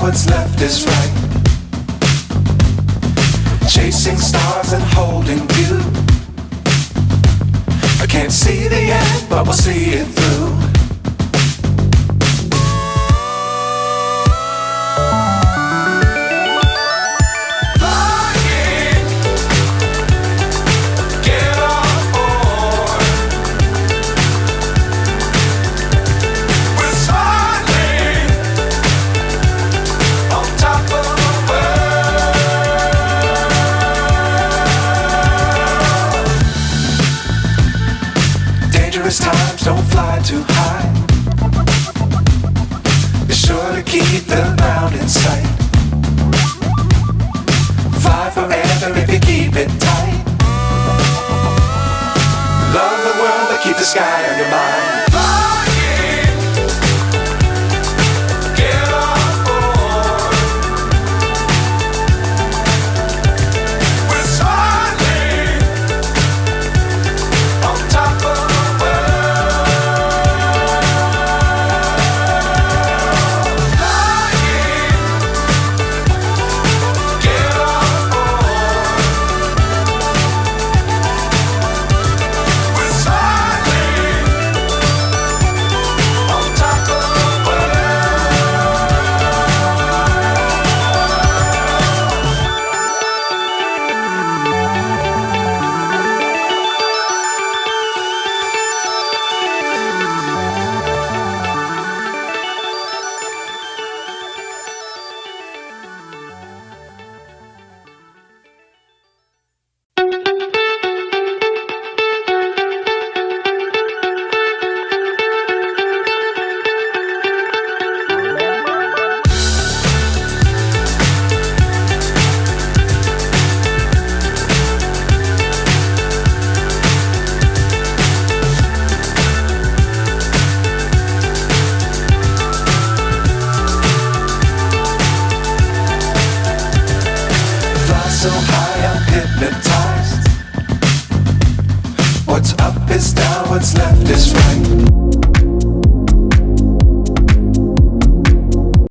what's left is right. Chasing stars and holding you. I can't see the end, but we'll see it through. Times don't fly too high. Be sure to keep the ground in sight. Fly forever if you keep it tight. Love the world but keep the sky on your mind.